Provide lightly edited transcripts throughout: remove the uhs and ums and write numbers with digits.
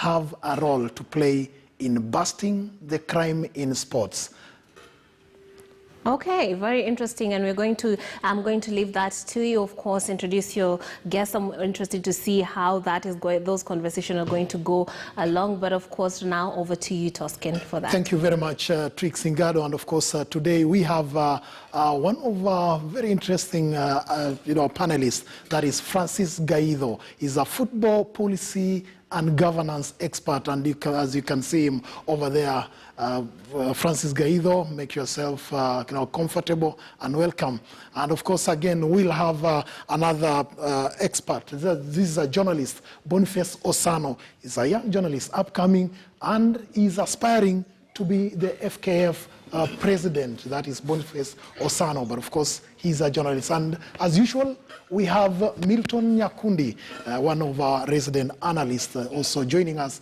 have a role to play in busting the crime in sports. Okay, very interesting, and I'm going to leave that to you. Of course, introduce your guests. I'm interested to see how that is going. Those conversations are going to go along. But of course, now over to you, Toscan, for that. Thank you very much, Trix Singado. And of course, today we have one of our very interesting, panelists. That is Francis Gaido. He's a football policy and governance expert, and as you can see him over there, Francis Gaido, make yourself comfortable and welcome. And of course, again, we'll have another expert. This is a journalist, Boniface Osano. He's a young journalist, upcoming, and he's aspiring to be the FKF president. That is Boniface Osano, but of course, he's a journalist. And as usual, we have Milton Nyakundi, one of our resident analysts, also joining us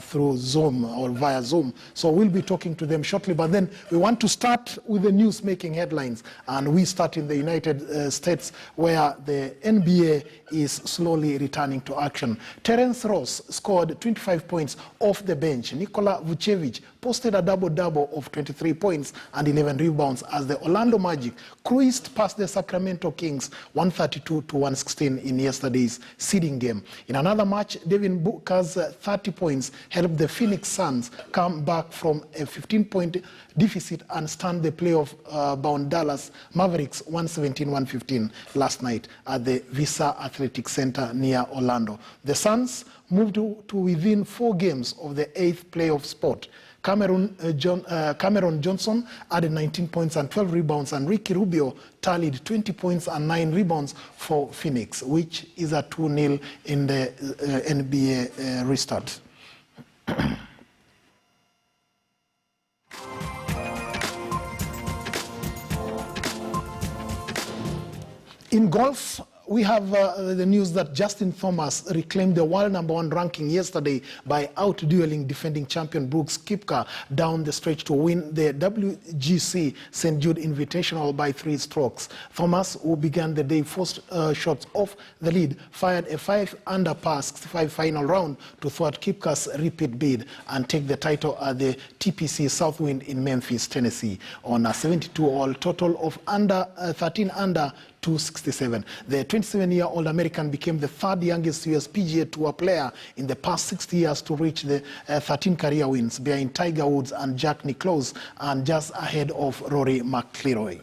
through Zoom or via Zoom. So we'll be talking to them shortly. But then we want to start with the news making headlines. And we start in the United States, where the NBA is slowly returning to action. Terence Ross scored 25 points off the bench. Nikola Vucevic posted a double-double of 23 points and 11 rebounds as the Orlando Magic cruised past the Sacramento Kings 132-116 in yesterday's seeding game. In another match, Devin Booker's 30 points helped the Phoenix Suns come back from a 15-point deficit and stand the playoff-bound Dallas Mavericks 117-115 last night at the Visa Athletic Center near Orlando. The Suns moved to within 4 games of the 8th playoff spot. Cameron Johnson added 19 points and 12 rebounds, and Ricky Rubio tallied 20 points and 9 rebounds for Phoenix, which is a 2-0 in the NBA restart. In golf, we have the news that Justin Thomas reclaimed the world #1 ranking yesterday by out-dueling defending champion Brooks Koepka down the stretch to win the WGC St. Jude Invitational by 3 strokes. Thomas, who began the day 4 shots off the lead, fired a 5-under par 65 final round to thwart Koepka's repeat bid and take the title at the TPC Southwind in Memphis, Tennessee, on a 72-hole total of 13 under 267. The 27-year-old American became the 3rd youngest US PGA Tour player in the past 60 years to reach the 13 career wins, behind Tiger Woods and Jack Nicklaus, and just ahead of Rory McIlroy.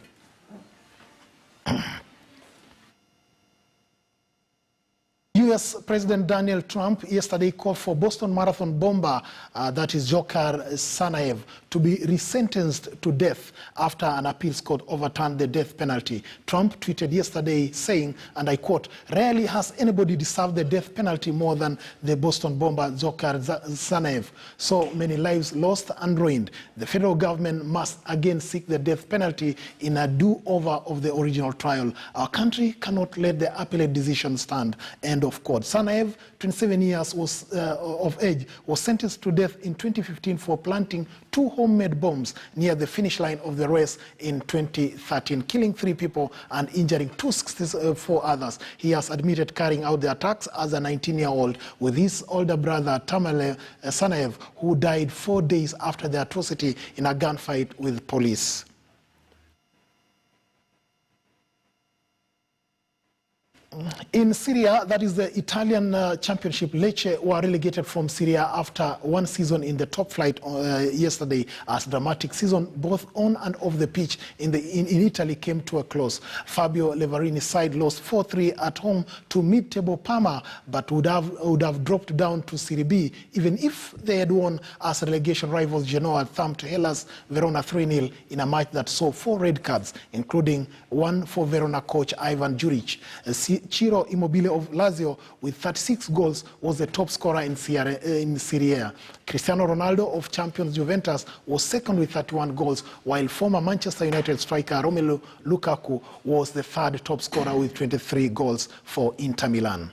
U.S. President Donald Trump yesterday called for Boston Marathon bomber, that is Dzhokhar Tsarnaev, to be resentenced to death after an appeals court overturned the death penalty. Trump tweeted yesterday saying, and I quote, "Rarely has anybody deserved the death penalty more than the Boston bomber Dzhokhar Tsarnaev. So many lives lost and ruined. The federal government must again seek the death penalty in a do-over of the original trial. Our country cannot let the appellate decision stand." End of quote. Tsarnaev, 27 years of age, was sentenced to death in 2015 for planting 2 homemade bombs near the finish line of the race in 2013, killing 3 people and injuring 264 others. He has admitted carrying out the attacks as a 19-year-old with his older brother Tamerlan Tsarnaev, who died 4 days after the atrocity in a gunfight with police. In Syria, that is the Italian championship, Lecce were relegated from Syria after 1 season in the top flight yesterday, as dramatic season both on and off the pitch in Italy came to a close. Fabio Levarini's side lost 4-3 at home to mid-table Parma, but would have dropped down to Serie B even if they had won, as relegation rivals Genoa thumped Hellas Verona 3-0 in a match that saw 4 red cards, including one for Verona coach Ivan Juric. Ciro Immobile of Lazio, with 36 goals, was the top scorer in Serie A. Cristiano Ronaldo of champions Juventus was second with 31 goals, while former Manchester United striker Romelu Lukaku was the 3rd top scorer with 23 goals for Inter Milan.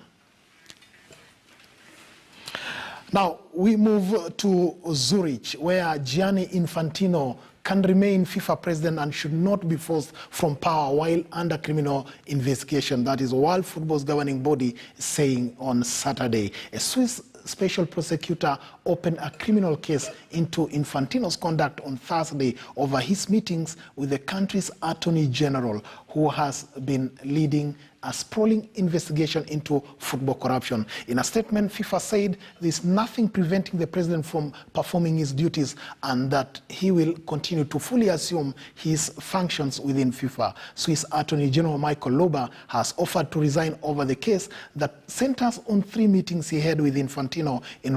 Now, we move to Zurich, where Gianni Infantino can remain FIFA president and should not be forced from power while under criminal investigation. That is World Football's governing body saying on Saturday. A Swiss special prosecutor opened a criminal case into Infantino's conduct on Thursday over his meetings with the country's Attorney General, who has been leading a sprawling investigation into football corruption. In a statement, FIFA said there's nothing preventing the president from performing his duties and that he will continue to fully assume his functions within FIFA. Swiss Attorney General Michael Lober has offered to resign over the case that centers on 3 meetings he had with Infantino in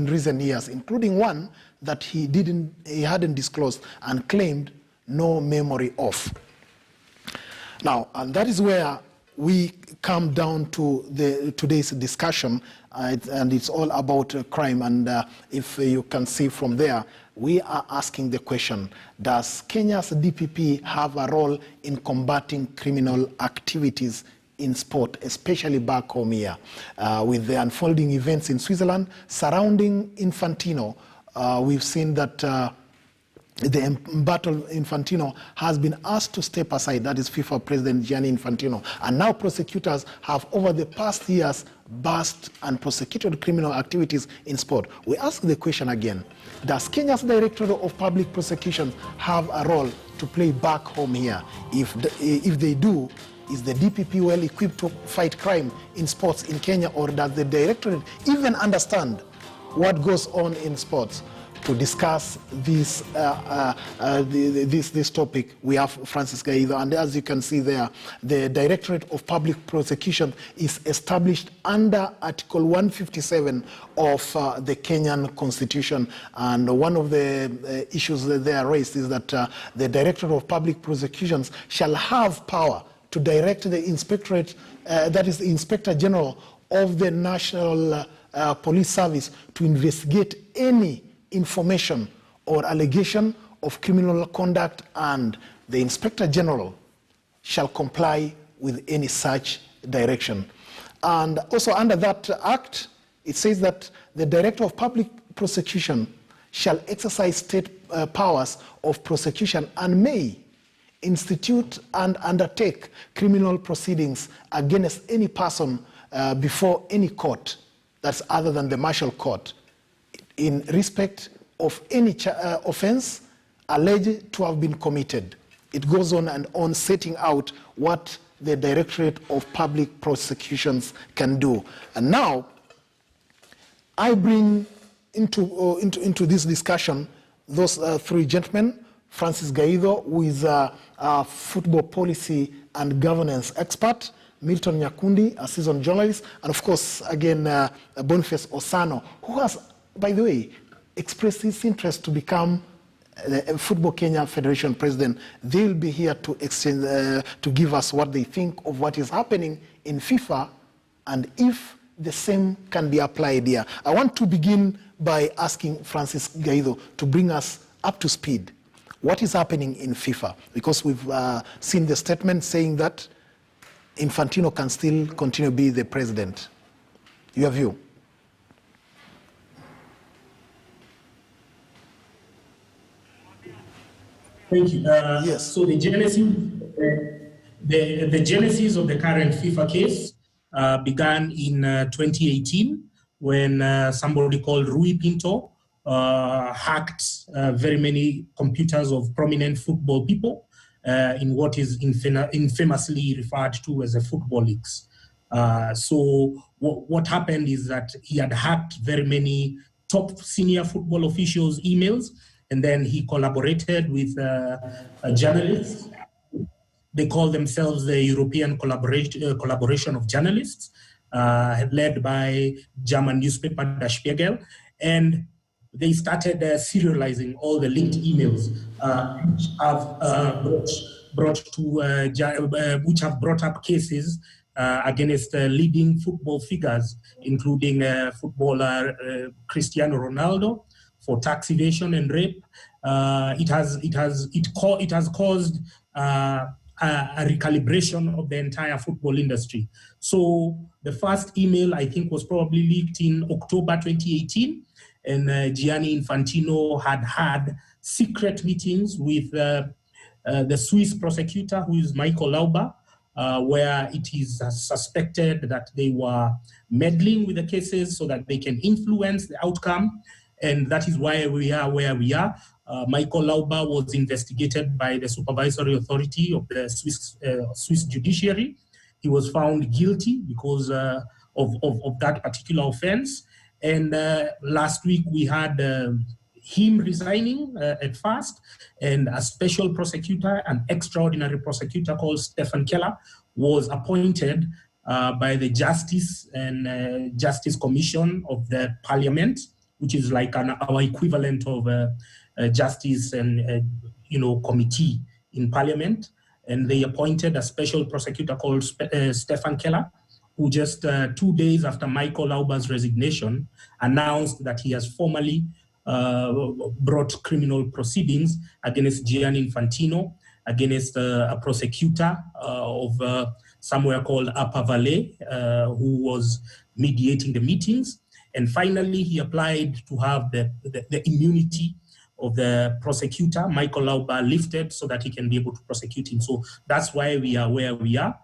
recent years, including one that he hadn't disclosed and claimed no memory of. Now, and that is where we come down to today's discussion, and it's all about crime. And if you can see from there, we are asking the question, does Kenya's DPP have a role in combating criminal activities in sport, especially back home here? With the unfolding events in Switzerland surrounding Infantino, we've seen that the embattled Infantino has been asked to step aside, that is FIFA President Gianni Infantino. And now prosecutors have, over the past years, burst and prosecuted criminal activities in sport. We ask the question again, does Kenya's Directorate of Public Prosecution have a role to play back home here? If they do, is the DPP well equipped to fight crime in sports in Kenya, or does the Directorate even understand what goes on in sports? To discuss this topic, we have Francis Gaido, and as you can see there, the Directorate of Public Prosecution is established under Article 157 of the Kenyan Constitution, and one of the issues that they are raised is that the Directorate of Public Prosecutions shall have power to direct the Inspectorate, that is the Inspector General of the National Police Service, to investigate any information or allegation of criminal conduct, and the Inspector General shall comply with any such direction. And also under that act, it says that the Director of Public Prosecution shall exercise state powers of prosecution and may institute and undertake criminal proceedings against any person before any court that's other than the martial court, in respect of any offense alleged to have been committed. It goes on and on, setting out what the Directorate of Public Prosecutions can do. And now, I bring into this discussion those 3 gentlemen: Francis Gaido, who is a football policy and governance expert; Milton Nyakundi, a seasoned journalist; and of course, again, Boniface Osano, who has, by the way, expressed his interest to become the Football Kenya Federation president. They'll be here to exchange, to give us what they think of what is happening in FIFA, and if the same can be applied here. I want to begin by asking Francis Gaido to bring us up to speed. What is happening in FIFA? Because we've seen the statement saying that Infantino can still continue to be the president. Your view? Thank you. Yes. So the genesis of the current FIFA case began in 2018 when somebody called Rui Pinto hacked very many computers of prominent football people in what is infamously referred to as a football leaks. So what happened is that he had hacked very many top senior football officials' emails, and then he collaborated with journalists. They call themselves the European Collaboration of Journalists, led by German newspaper Der Spiegel, and they started serializing all the linked emails, which have brought up cases against leading football figures, including footballer Cristiano Ronaldo, for tax evasion and rape. It has caused a recalibration of the entire football industry. So the first email, I think, was probably leaked in October 2018, and Gianni Infantino had secret meetings with the Swiss prosecutor, who is Michael Lauber, where it is suspected that they were meddling with the cases so that they can influence the outcome. And that is why we are where we are. Michael Lauber was investigated by the supervisory authority of the Swiss judiciary. He was found guilty because of that particular offense. And last week we had him resigning at first, and a special prosecutor, an extraordinary prosecutor called Stefan Keller, was appointed by the Justice and Justice Commission of the Parliament, which is like our equivalent of Justice and Committee in Parliament. And they appointed a special prosecutor called Stefan Keller, who just 2 days after Michael Lauber's resignation announced that he has formally brought criminal proceedings against Gianni Infantino, against a prosecutor of somewhere called Upper Valley, who was mediating the meetings. And finally, he applied to have the immunity of the prosecutor, Michael Lauber, lifted so that he can be able to prosecute him. So that's why we are where we are.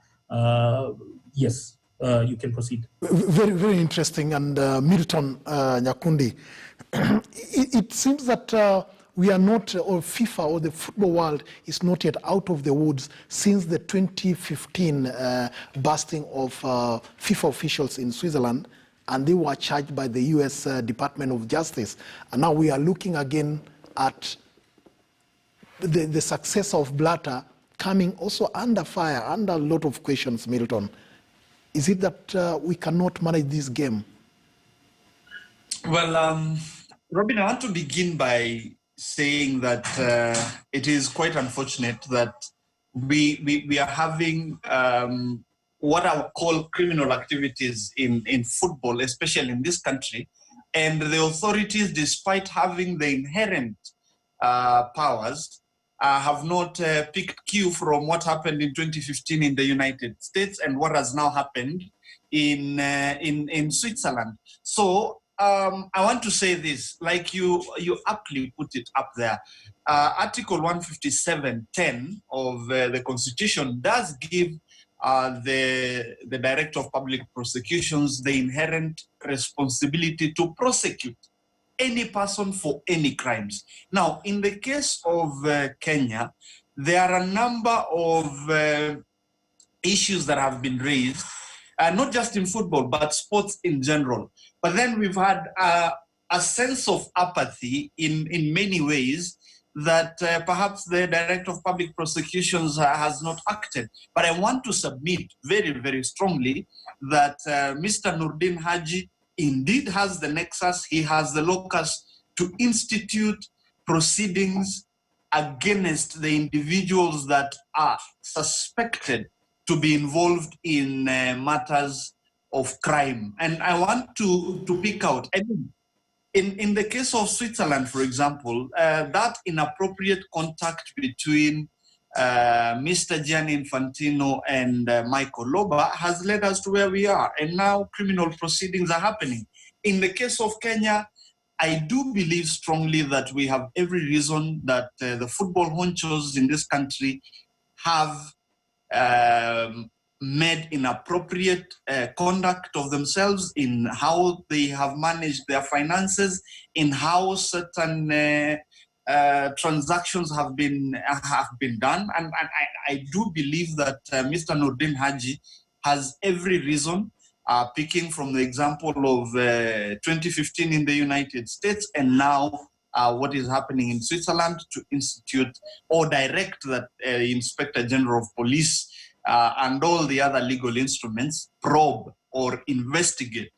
Yes, you can proceed. Very, very interesting. And Milton Nyakundi, it seems that we are not, or FIFA or the football world is not yet out of the woods since the 2015 busting of FIFA officials in Switzerland, and they were charged by the US Department of Justice. And now we are looking again at the success of Blatter coming also under fire, under a lot of questions, Milton. Is it that we cannot manage this game? Well, Robin, I want to begin by saying that it is quite unfortunate that we are having what I would call criminal activities in football, especially in this country, and the authorities, despite having the inherent powers, have not picked cue from what happened in 2015 in the United States and what has now happened in Switzerland. So I want to say this, like you aptly put it up there. Article 157.10 of the Constitution does give the Director of Public Prosecutions the inherent responsibility to prosecute any person for any crimes. Now, in the case of Kenya, there are a number of issues that have been raised, not just in football, but sports in general. But then we've had a sense of apathy in many ways that perhaps the Director of Public Prosecutions has not acted. But I want to submit very, very strongly that Mr. Nordin Haji indeed has the nexus, he has the locus to institute proceedings against the individuals that are suspected to be involved in matters of crime. And I want to pick out, I mean, in the case of Switzerland, for example, that inappropriate contact between Mr. Gianni Infantino and Michael Lauber has led us to where we are. And now criminal proceedings are happening. In the case of Kenya, I do believe strongly that we have every reason that the football honchos in this country have made inappropriate conduct of themselves in how they have managed their finances, in how certain transactions have been done, and I do believe that Mr. Nordin Haji has every reason, picking from the example of 2015 in the United States and now what is happening in Switzerland, to institute or direct that Inspector General of Police and all the other legal instruments probe or investigate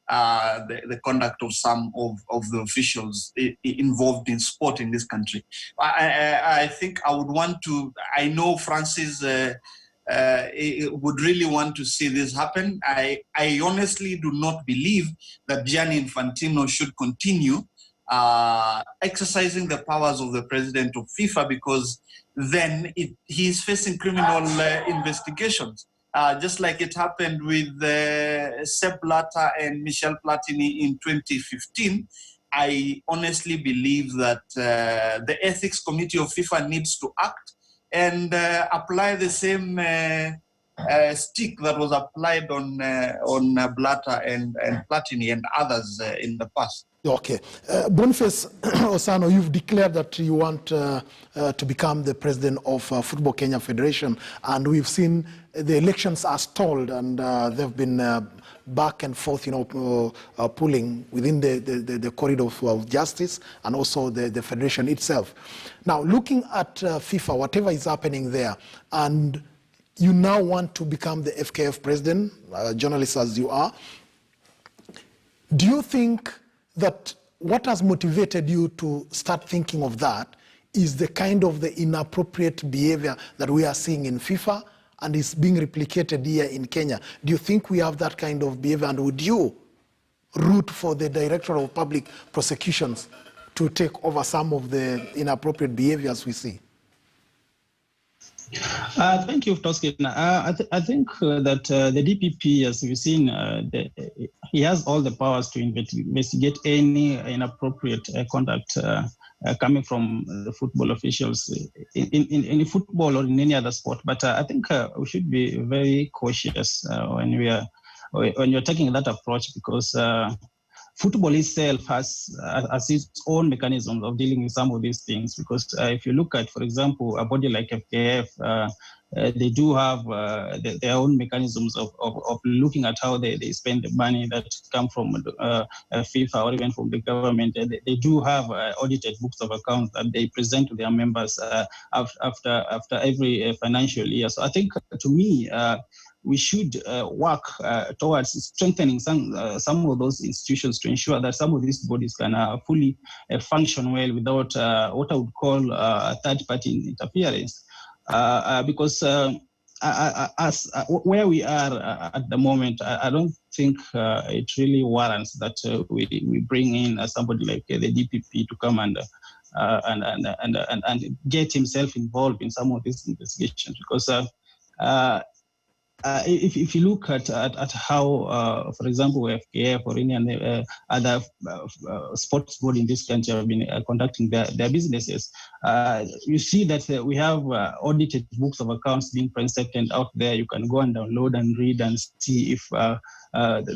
the conduct of some of the officials involved in sport in this country. I think I would want to, I know Francis would really want to see this happen. I honestly do not believe that Gianni Infantino should continue exercising the powers of the president of FIFA, because then he is facing criminal investigations. Just like it happened with Sepp Blatter and Michel Platini in 2015, I honestly believe that the Ethics Committee of FIFA needs to act and apply the same stick that was applied on Blatter and Platini and others in the past. Okay. Boniface Osano, you've declared that you want to become the president of Football Kenya Federation, and we've seen the elections are stalled, and they've been back and forth, pulling within the corridor of justice and also the federation itself. Now, looking at FIFA, whatever is happening there, and you now want to become the FKF president, journalist as you are, do you think that what has motivated you to start thinking of that is the kind of the inappropriate behavior that we are seeing in FIFA and is being replicated here in Kenya? Do you think we have that kind of behavior, and would you root for the Director of Public Prosecutions to take over some of the inappropriate behaviors we see? Thank you, Toskin. I think that the DPP, as we've seen, he has all the powers to investigate any inappropriate conduct coming from the football officials in football or in any other sport. But I think we should be very cautious when you're taking that approach, because football itself has its own mechanisms of dealing with some of these things. Because if you look at, for example, a body like FKF, they do have their own mechanisms of looking at how they spend the money that come from FIFA or even from the government. They do have audited books of accounts that they present to their members after every financial year. So I think, to me, we should work towards strengthening some of those institutions to ensure that some of these bodies can fully function well without what I would call third-party interference. Because where we are at the moment, I don't think it really warrants that we bring in somebody like the DPP to come and get himself involved in some of these investigations. Because if you look at how, for example, FKF or any other sports board in this country have been conducting their businesses, you see that we have audited books of accounts being presented out there. You can go and download and read and see if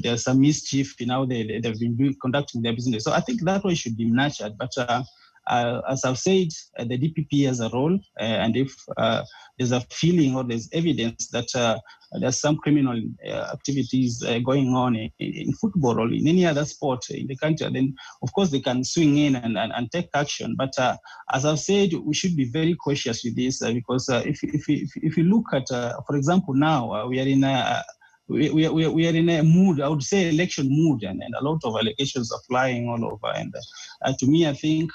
there's some mischief in how they've been conducting their business. So I think that way should be nurtured. But as I've said, the DPP has a role, and if there's a feeling or there's evidence that there's some criminal activities going on in football or in any other sport in the country, then of course they can swing in and take action. But as I've said, we should be very cautious with this, because if you look at, for example, now we are in a we are in a mood, I would say election mood, and a lot of allegations are flying all over. And to me, I think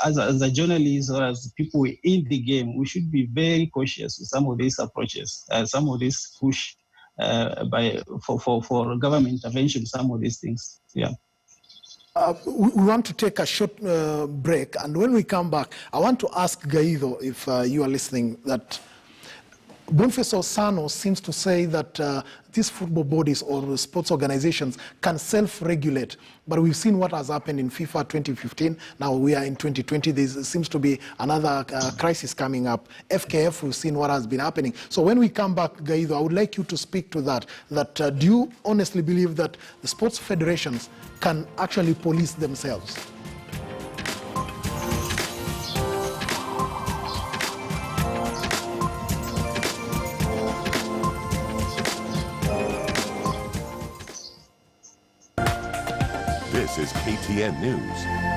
as a journalist or as people in the game, we should be very cautious with some of these approaches, some of this push for government intervention, some of these things. Yeah. We want to take a short break, and when we come back, I want to ask Gaidho, if you are listening, that Boniface Osano seems to say that these football bodies or sports organizations can self-regulate, but we've seen what has happened in FIFA 2015. Now we are in 2020. There seems to be another crisis coming up. FKF, we've seen what has been happening. So when we come back, Gaidho, I would like you to speak to that. Do you honestly believe that the sports federations can actually police themselves? This is KTN News.